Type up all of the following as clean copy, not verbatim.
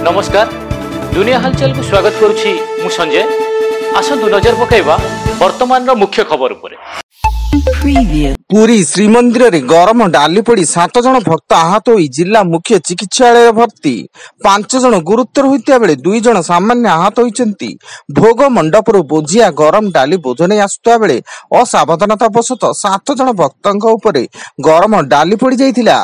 नमस्कार दुनिया हालचाल को स्वागत करुछि मु संजय। आसंतु नजर पकाइबा वर्तमान रो मुख्य खबर उपरे। पुरी श्रीमंदिर रे गरम डाली पड़ी 7 जन भक्त आहत होई जिला मुख्य चिकित्सालय भर्ती। 5 जन गुरुतर होइता बेले 2 जन सामान्य आहत होइचंती। भोग मंडपर बोझिया गरम डाली बोझ नै आसुता बेले असावधानता वशत 7 जन भक्तंक उपरे गरम डाली पड़ी जाइथिला।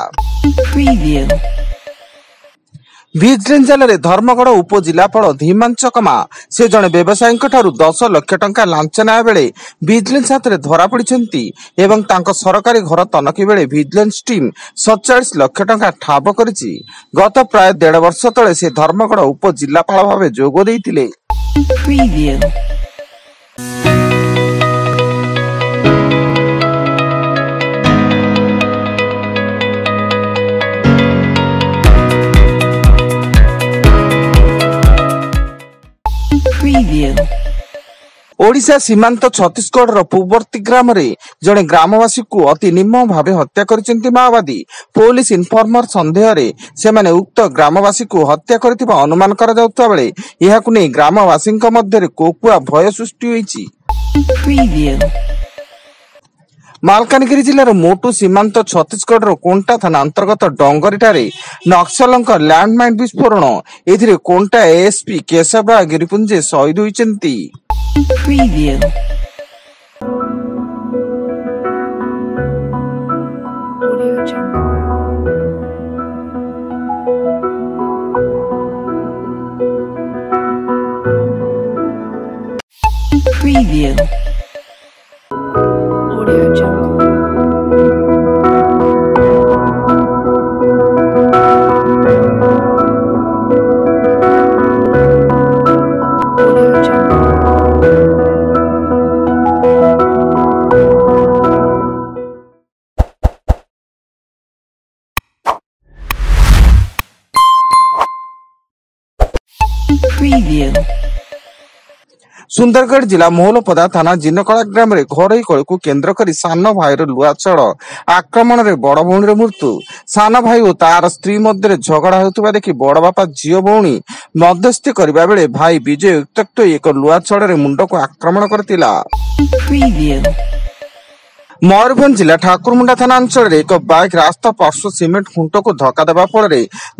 विजिलेंस जाल धर्मगढ़ उपजिलापाल धीमांचकमा से जड़े व्यवसायी 10 लाख टंका लांच ना बेले विजिलेंस हाथ में धरा पड़ती एवं सरकारी घर तनखी बेले विजिलेंस टीम 47 लाख टंका ठाब करिछि। गत प्राय 1.5 वर्ष तले से धर्मगढ़ उपजिलापाल भाव जोग देइतिले। ओडिशा सीमांत छत्तीसगढ़ पूर्ववर्ती ग्राम रे जड़े ग्रामवासी को अति निम्न भाव हत्या करिसेंती माओवादी। पुलिस इनफॉर्मर संदेह रे सेमाने उक्त ग्रामवासी को हत्या करथिबा अनुमान करा जाउता बेले एहाकु नै ग्रामवासी मध्य कोकुआ भय सृष्टि होईछि। मालकानगिरी जिलार मोटू सीमांत छत्तीसगढ़ कोंटा थाना अंतर्गत डंगरीटारे नक्सलंक लैंडमाइन विस्फोरण एथिरे कोंटा एएसपी केशवराव गिरिपुंजे शहीद होइचंती। सुंदरगढ़ जिला मोहलपदा थाना जिनकला ग्राम रे घरोई कल को केन्द्र करी सान भाई लुआचड़ आक्रमण रे बड़ भौणी मृत्यु। सान भाई और तार स्त्री मध्य झगड़ा होता देखी बड़ बापा झील भौणी मध्यस्थी करबा बेले भाई विजय उत्त्यक्त एक लुआचड़ रे मुंड को आक्रमण करतिला। मयूरभंज जिला ठाकुरमुंडा थाना अंचल एक बाइक रास्ता पार्श्व सिमेंट खुंट को धक्का देवा फल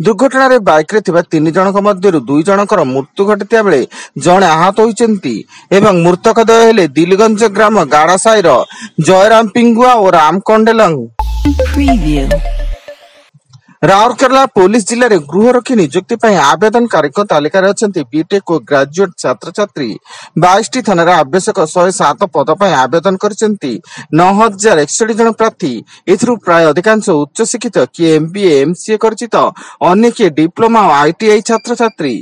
दुर्घटना रे बाइक रे 3 जनक मध्य 2 जनकर मृत्यु घटिता बेले जड़े आहत होइचंती एवं मृतक द्वय हेले दिलगंज ग्राम गाड़ा साईर जयराम पिंगुआ और राम कंडेलंग। राउरकेला पुलिस जिले में गृहरक्षी नियुक्ति आवेदनकारी तालिका बीटेक और ग्रेजुएट छात्र छात्री 22 थाना आवश्यक 107 पद पर आवेदन कर 9,061 जन प्रार्थी। एथुरु प्राय अधिकांश उच्च शिक्षित किए एमबीए एमसीए करछि तो अन्य किए डिप्लोमा और आईटीआई छात्र छात्री।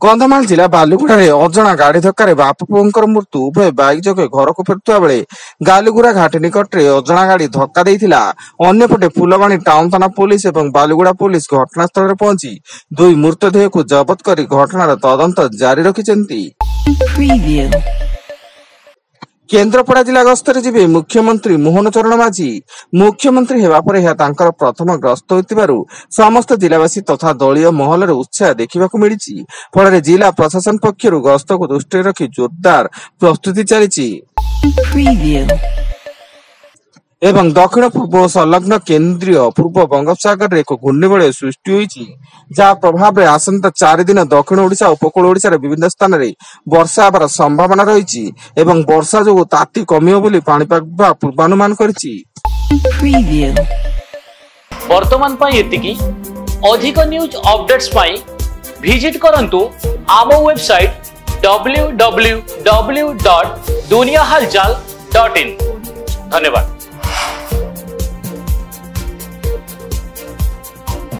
कंधमाल जिला बालुगुड़ा अजणा गाड़ी धक्का बाप पुओं मृत्यु। उभय बाइक जोगे घर को फेरुवा बेले गालुगुड़ा घाटी निकट में अजणा गाड़ी धक्का देइथिला। अन्यपटे फुलवाणी टाउन थाना पुलिस और बालुगुड़ा पुलिस घटनास्थल में पहुंची 2 मृतदेह को जबत कर घटनार तदंत जारी रखिछंती। केन्द्रापड़ा जिला गस्तर जीवे मुख्यमंत्री मोहन चरण माझी। मुख्यमंत्री हेबा परे यह तांकर प्रथम गस्त होइतिबारु समस्त जिलावासी तथा दलीय महल उत्साह देखा मिली। फल जिला प्रशासन पक्षर गस्त को दृष्टि रखी जोरदार प्रस्तुति चली एवं दक्षिण पूर्व संलग्न केन्द्रीय पूर्व बंगोपसागर एक घूर्णिबलय सृष्टि होइछि जहा प्रभाव में आसंता 4 दिन दक्षिण ओडिशा उपकूल ओडिशार विभिन्न स्थान में वर्षा हेबार संभावना रही एवं वर्षा जो ताती कमियो बोली पाणीपाग पूर्वानुमान करिछि। वर्तमान पाई एतिकी अधिक न्यूज अपडेट्स पाई विजिट करंतु आम वेबसाइट www.duniahalchal.in। धन्यवाद।